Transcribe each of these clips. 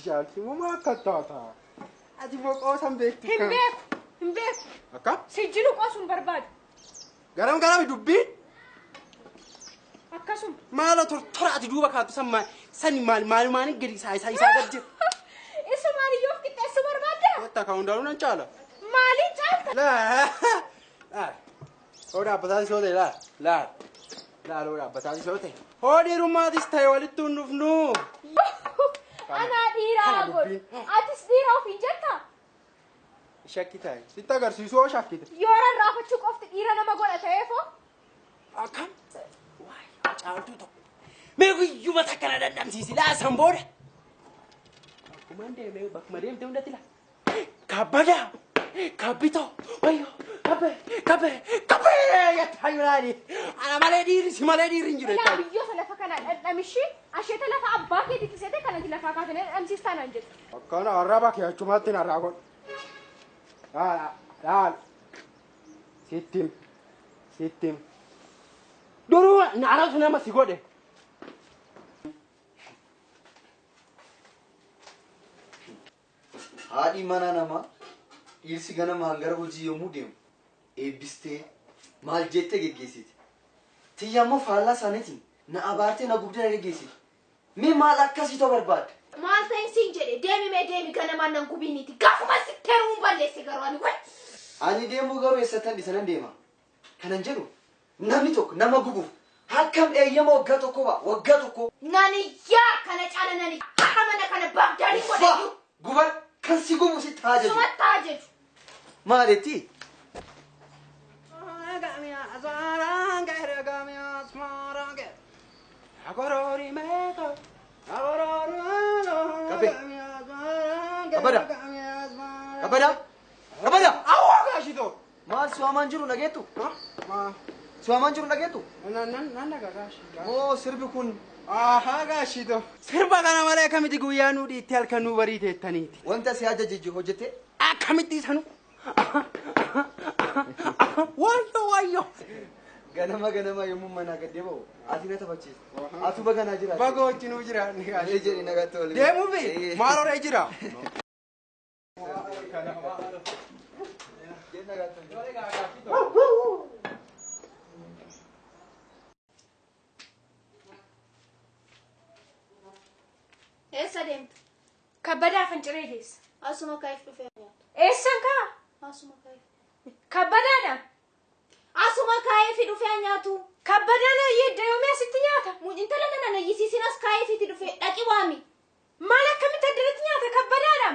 جالتي وما كتاتا أدي مقاسم بيت همبيك أكم سجلوا قاسم برباد قرام يدبين أكاسم ما لا ترى تدوبا كاتو سما سني مال ماني قدي ساي قدي إيش مالي يوفك تأسو برباد وتا كون دارون انشالا مالي جالت لا هودا بتاعي شو ده لا هودا بتاعي شو ده هودي روما تستاي ولتون نفنو أنا ديرا أقول أتس ديرا في جتا شاكيتاي سيتا غرسيسو شاكيتا يورا رافع شوك أفت ديرا نما قول أتعرفه أكم واي أجعلتو تو ميغو يوما تكنا دم سيسي لا سامبورا كمان ده ميغو بك مريم توندا تلا كابدا كابيتو أيوه كابي يا تايمراني أنا مالي ديري نجري لا بيو سلفا كان أمشي عشان تلفا أباك يدي تسيته كان تلفا كاتن أمسي استانا نجد كان أربعك يا جماعتنا أربعون لا ستم دورو نعرف نما سيقوده هادي مانا نما إيرسي غنا مانغر وجي يوموديم إبستي مال جيتة جيسيت تيامو فالا سانتين نا أبارتي نا غبدة جيسيت مي مال أكاسي تو برباد مال تنسين جدي ديمي كان ما ننكوبينيتي كافو ما سكرون بالله سكرواني وين أني ديمو غارو يساتن دي سنن ديما كنن جرو نامي توك نما غوغو هكم أيام وقتكوا ناني يا كان أنا ناني أنا كان بغدادي وديو غبر كان سيغو مسي تاجج سو تاجج مالتي Kabada أوه كاشيتو maal suaman jiru nageetu suaman jiru nageetu nan daga gashi oo sirbi kun aha gaashito sirba kana malee akkamitti guyyaa nuu dhiitti halkan nuu barii teettaniiti wanta si ajajji hojjete akkamitti sanu wayyo ganama yommuu mana gadee ba'u ati na taphachiis atu baganaa jira bagoo itti nuu jira ee jedhi nagaatti waliin deemuu fi maaloree jira إيش ديمت كبدا فنجريديس أسمع كيف بفهم إيش سانكا أسمع كيف كبدا أنا أسمع كيف بفهم ياتو كبدا أنا يديومي ستينياتا مو أنت لنا أنا يسيسي ناس كيف تدفع لكن وامي مالك كم تدرتنياتا كبدا أنا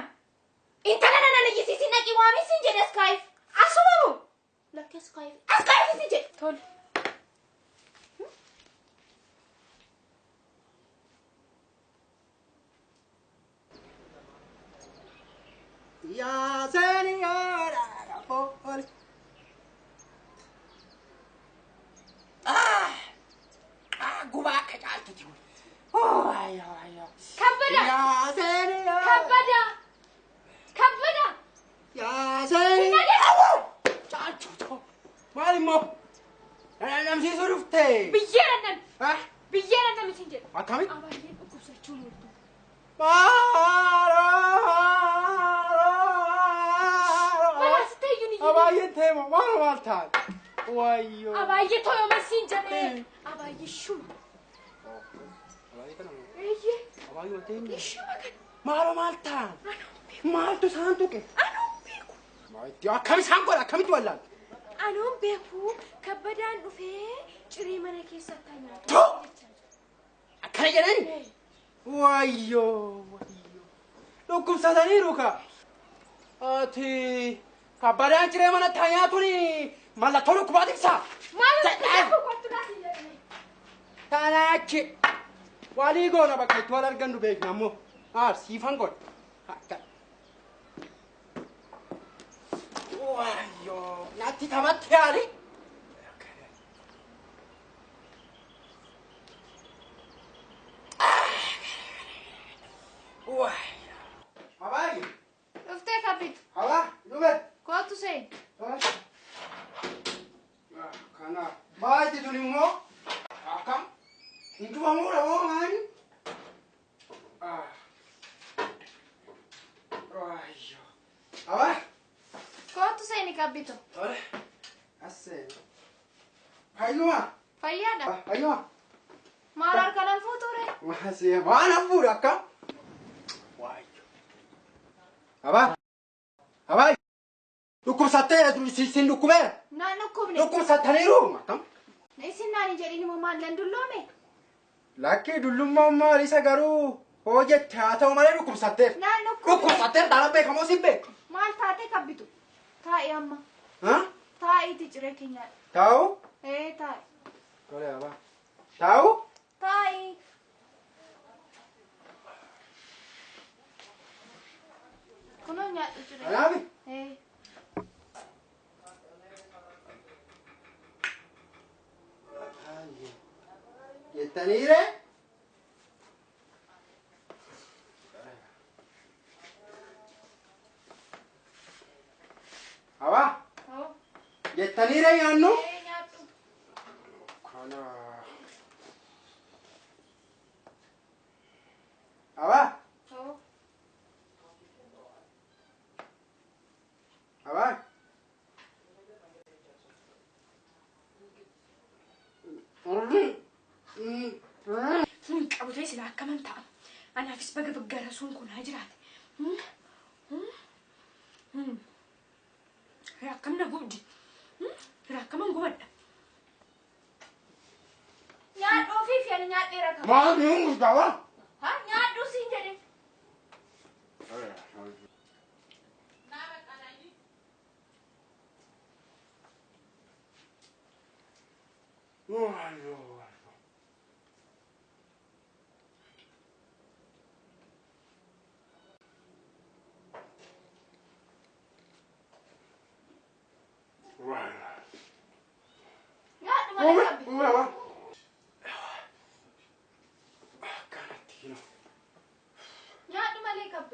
أنت لنا أنا يسيسي ناكي وامي سنجد ناس كيف أسمعوا لك ناس كيف سنجد تول يا سينيورا بول قباك جالتي أيوه كبدا يا سينيورا كبدا يا سينيورا جالتو مالي مو أنا نمشي صرفتي بيجينا ها بيجينا مسنجد أكمل أبغى أقصى شنو أباية تيمو ما مالتان وايو أبغى تويو مسنجد أبغى شو أباية تيمو شو مكان ما مالتان مالتو سانتو كي أنا بيكو ما يا كم سانكولا كم تولد أنا بيكو كبدان وفي شري مناكي ستانا تو أكان جنان وايو لو كم سادني روكا أتي كبدان شري منا تانيا توني مالا تولو كبادي بسا تاناكي والي غونا بكي توالر غندو بيك نامو سيفان غون وايو ناتي تمات يالي وايو أباي افتح كابيت هلا نوبل كواتو سين كنا ما تدوني مو أكم إنتوا مو رأوا ماني kabbitu. Tole. Assee. Fayyuma. Fayyaadha. Fayyuma. Maal harkaan fuuture? Masih mana fuudha akka? Waayyo. Abaa. Abaa. Dhukkubsattee sin dhukkubeera. Naan dhukkubne. Dhukkubsattaniiru. Matam. Isin naan jedhini moo maal nan dulloome? Lakkii dullummaa maal isa garuu hojjette haa ta'u malee dhukkubsatteef. Naan dhukkubne. Dhukkubsatteef dhala beekamoo si beeku. Maal taatee kabbitu? Taa'ii amma. Taa'iiti ciree keenyaadha. Taa'u? Taa'i. Tole abaa. Taa'u? Taa'ii. Kunoo nyaadhu ciree. Alaabi? Jettaniire? Abaa? Jettaniire nyaannu? Nyaadhu. Kana. Abaa? Abaa? Qabulee sila akkaman ta'a. Anaafis baga baggara sun kun haa jiraate. Akkam na gubdi. Akkaman gubadha. Nyaadhuu fi ani nyaadheera qaba. Maal ni guddawa? Ha nyaadhuu siin jedhe.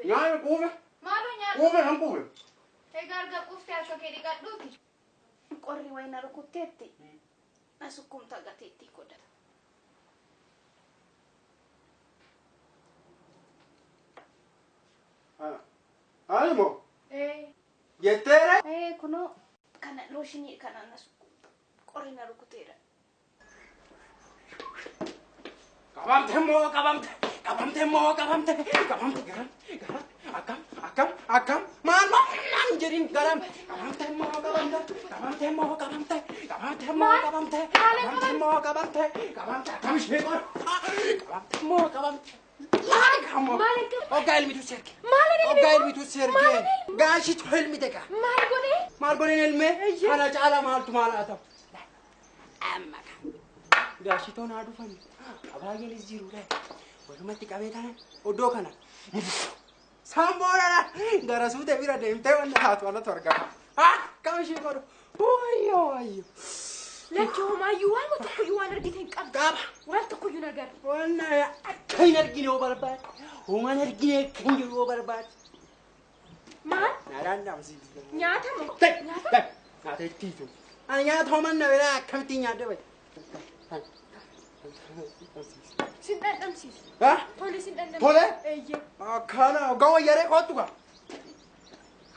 Nyaanni quufe? Maaloo nyaadhu? Quufe han quufe? Egaa arga quuftee akka kee dhiqadhuuti. Qorri wayna rukutteetti. Asukkumta gateetti godhata. Alimo? Jetteere? Kunoo kana looshinii kana asukkumta. Qorri na rukuteera. Qabamte moo qabamte? Qabamte moo qabamte? Qabamte garam akkam maal naan jedhin garam qabamte moo qabamte? Qabamte moo qabamte? Qabamte moo qabamte? Qabamte moo qabamte? Qabamte akkam ishee qor? Qabamte moo qabamte? Laali kamo. Ogga ilmitu serge. Ogga ilmitu serge. Gaashi tu ilmite ka. Maal godhe ilme? Ana caala maaltu maal haa ta'u? Amma ka. Gaashi toon haa dhufani. Abaayeen jiru dha. Walumatti qabee kana oddoo kana. Samboodha gara suutee bira deemtee wanta taatu wanta argama. Kam ishee godhu. Wayyo. Lachoomayyuu waan tokkoyyuu waan argite hin qabdu. Qaba. Waan tokkoyyuu nagar. Waan akka hin argine yoo barbaade. Waan argine kan jiru yoo barbaade. Maal? Naadaan dhaamsiisa. Nyaata moo? Nyaata ittiitu. Ani nyaata homan na biraa akkamitti nyaadde bayi. Sin dhandhamsiisu. Tole sin dhandhamsiisu. Tole? Eeyyee. Akkana gawa yaree kootu gaa.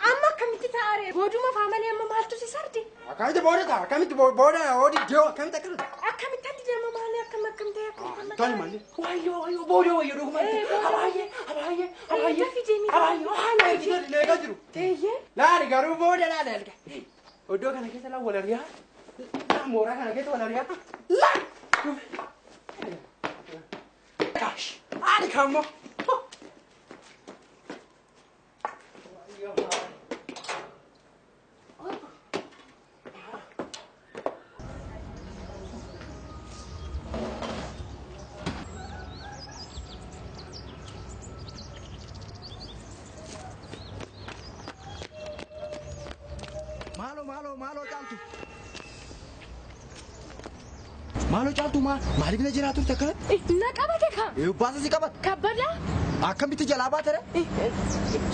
Amma akkamitti taa'aree? Booduma faamalee amma maaltu si sardi? Akkamitti booda ta'a? Akkamitti booda oodi dhiyoo akkamitti akkana ta'a? Akkamitti ati deema maalee akkam ta'e akkam. Tole malee. Wayyo booda wayyo dhugumatti. Abaayee. Lafi deemee. Abaayee leegaa jiru. Eeyyee. Laali garuu booda laala erga. Oddoo kana keessa laa wal ariyaa. Mooraa kana keessa wal ariyaa. Laa. Gosh, ani kamo. Malo jaltu. Malo jaltu maaliif na jiraatu takka? Na qabate ka. Baasa si qabat. Kabbada. Akkamitti jalaa baatare?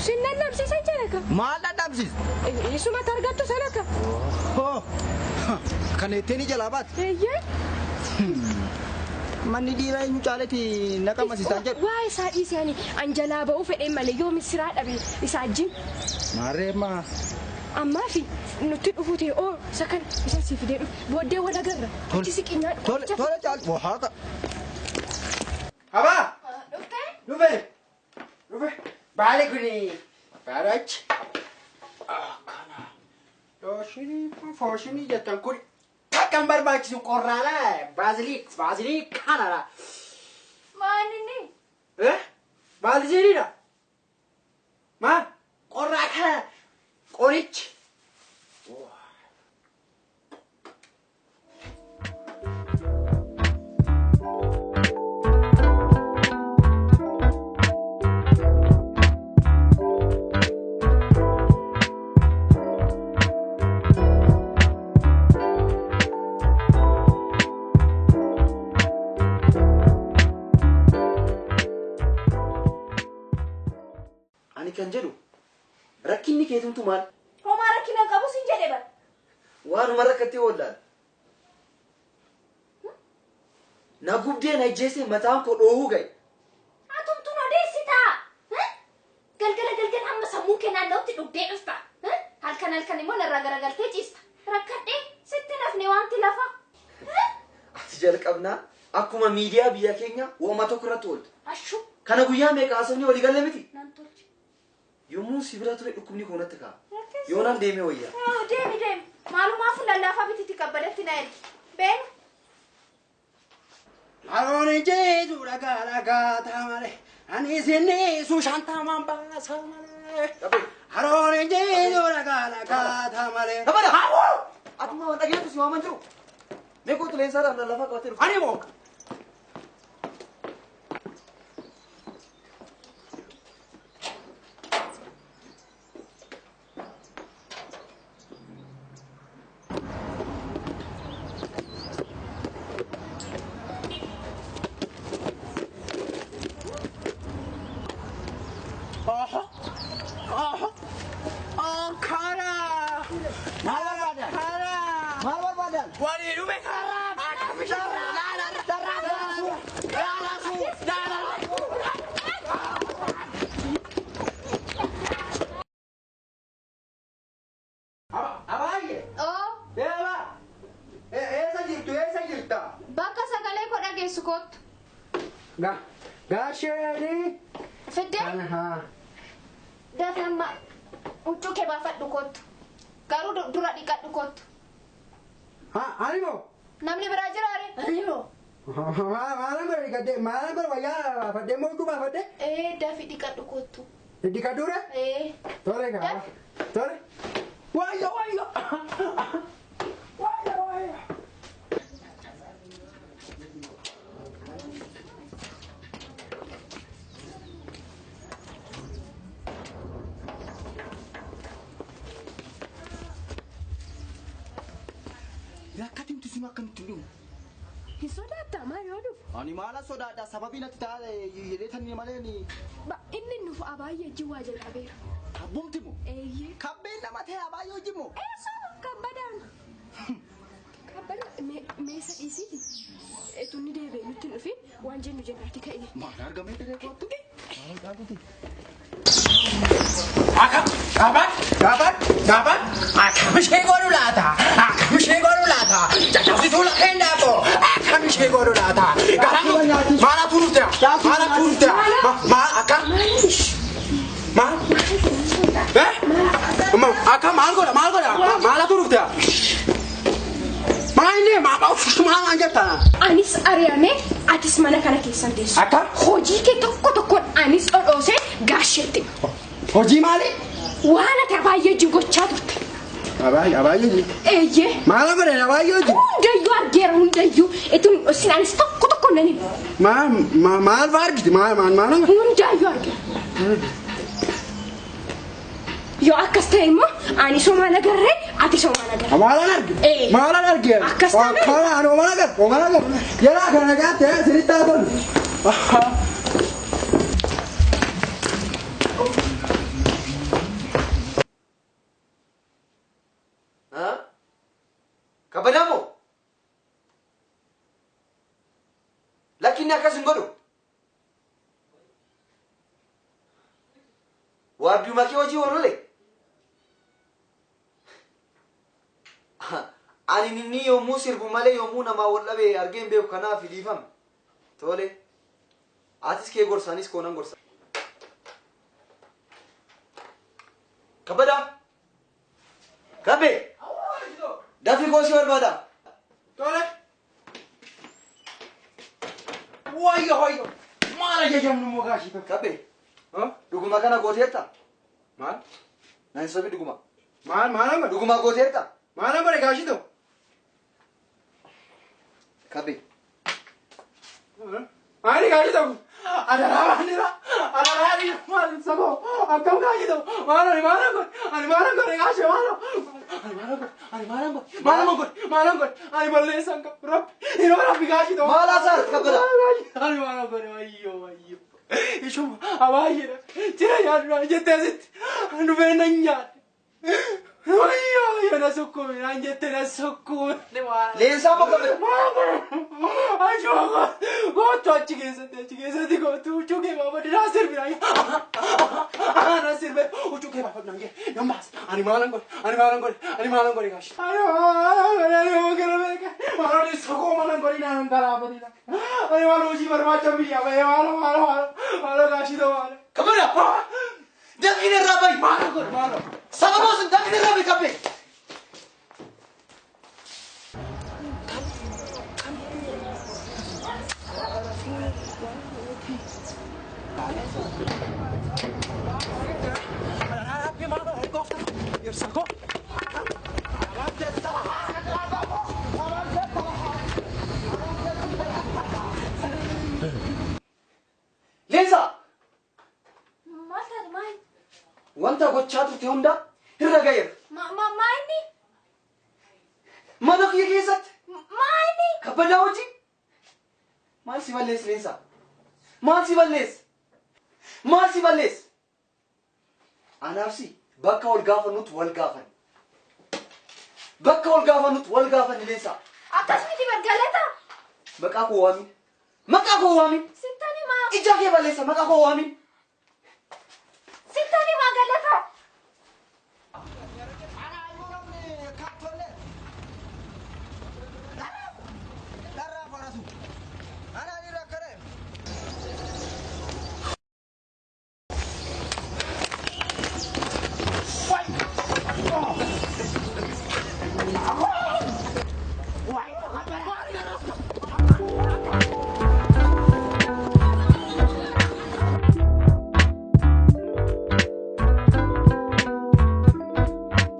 Sinnan namsiisan jira ka. Maal dhabsiis? Isuma targattu sana ka. Kana ittiin jalaa baate? Eeyyee. Manni dhiiraa eenyu caaleeti naqama siisaan jedhu. Waa isaa dhiisanii anjalaa ba'uu fedhee malee yoo misiraa dhabe isaa ajjin. Maarreema Amma fi nuti dhufuute oo sakan isa si fidee booddee wal agarra. Achi siqinyaan. Tole caal wahaata. Aba. Dhufee? Dhufe. Baale kuni. Baalachi. Kana. Fooshinii jettan kun takkan barbaachisu qorraala. Baazilii kanadha. Maalinni? Baaziliidha. Maal? Qorraa kana. Qorichi. Ani kan jedhu rakkinni keetumtu maal? Homaa rakkina qabu sin jedhe bara. Waanuma rakkatee oollaan. Na gubdee na ijjeesee mataan koo dhoohuu gahe. Atumtuun odeessitaa. Galgala amma sammuu kee naanna'utti dhugdee dhufta. Halkan immoo narraa garagaltee ciista. Rakkadhee sitti nafne wanti lafa. Ati jalqabnaa akkuma miidiyaa biyya keenya uuma tokko irratti ooltu. Ashuu. Kana guyyaa meeqa haasofni walii galle miti? Nan tolche. Yommuu si bira ture dhukkubni koonatti ka'a. Yoonaan deemee wayyaa. Deemi. Maalumaaf lallaafaa bititi qabbadatti na ergi. Beenu. Harooni jeetu dhagaa taamale. Ani isinni suushantamaan baasa malee. Harooni jeetu dhagaa taamale. Dabala! Atuma waan dhageetu si waaman jiru. Meeqootu leensaadhaaf lallafaa qabatee dhufu. Ani moo? Gasheri. Fidde? Datama. Uccu ke baafadhu kottu. Garuu dura dhiqadhu kottu. Animo? Namni biraa jiraare? Animo. Maalan godhe dhiqadde maalan godhe wayyaa baafadde moo utuu baafadde? Daafi dhiqadhu kottu. Dhiqadhuudha? Tole gaa. Tole. Wayyo. Yakkatiin tusuma akkamitti dhumu? Hin sodaattaa maal yoo dhufu? Ani maala sodaadha sababii natti taa'e jedheetanii malee ni. Inni nuuf abaayyee jiwaa jalqabeera. Abbumti moo? Eeyyee. Kabbeen nama ta'e abaayyoo wajjin moo? Eessoo kabbadaan. Kabbadaan meesa dhiisiiti. Tunni deebi'ee nutti hin dhufin waan jennu jennaatti ka'e. Maal argamee diree kootu? Maal argamee? Gabat. Akam ishee godhu laata? Jajjabsituu lafeen daakoo. Akam ishee godhu laata? Maala turuufte? Akka? Maal? Akka maal godha? Maala turuufte? Maal jetta? Anis ari'amee atis mana kana keessan teessu. Akka? Hojii kee tokkoon anis dhodhoosee gaasheetti. Hojii maali? Waan ati abaayyee wajjin gochaa turte. Abaayyee wajjin? Eeyyee. Maal godhe abaayyee wajjin? Hundayyuu argeera hundayyuu. Itun sin anis tokkoon nan himu. Maal fa'aa argite? Maal? Hundayyuu argeera. Yoo akkas ta'e immoo ani somaan agarree ati somaan agarree. Maalan arge? Akkas ta'e. Ani ooman agar. Yeraa kana gaatte sirriitti haa tolu. Kabadamoo? Lakkinni akkas hin godhu. Waardiyuma kee hojii oolole. Ani ninni yommuu sirbu malee yommuu namaa wal dhabee argeen beeku kanaaf dhiifame. Tole. Atis kee gorsaanis koonan gorsa. Kabada. Kabe. Dafi goosii barbaada. Tole. Wayyo. Maala jajamnu mogaashii tokko. Kabe. Dhuguma kana gooteetta. Maal? Naan sobi dhuguma. Maal amma? Dhuguma gooteetta. Maal amma gaashii tokko? Kabe. Ani gaashii tokko. Adaraanira. Maal sabo. Akkam gaashii tokko. Maal kun gaashii maal? Maal kun. Ani balleessan qabu. Rabbi gaashii tokko. Maal asaar kabada. Ani maal kun wayyo. Ishuma abaayira. Jira yaaduna jetteesitti. Anu beena nyaadde. Wayyo yana sukkume. Naan jette na sukkume. Leensaa moo kabada? Ashuma gootu achi keessatti gootu huccuu kee baafadde naa sirbina. Naa sirbe huccuu kee baafadde naan gee nan baasa. Ani maalan godhe gaashi. Ani gara beeka. Maalan sokoo maalan godhe naan garaafadina. Ani maal hojii barbaacha biyyaa bahee maal gaashi ta'u maal. Kabada. Dafqin irraa bahi. Maal. Sababaa sun dafqin irraa bahi kabbe. Leensaa. Maal? Wanta gochaa turte hunda irra gaheera. Maayini? Mana kiyya keessatti. Maayini? Kabbadaa hojii. Maal si balleessi Leensaa? Maal si balleessi? Anaafsi bakka wal gaafannutti wal gaafan. Leensaa. Akkasumatti bargalata. Maqaa koo waamin. Sittani maa? Ija kee balleessa maqaa koo waamin.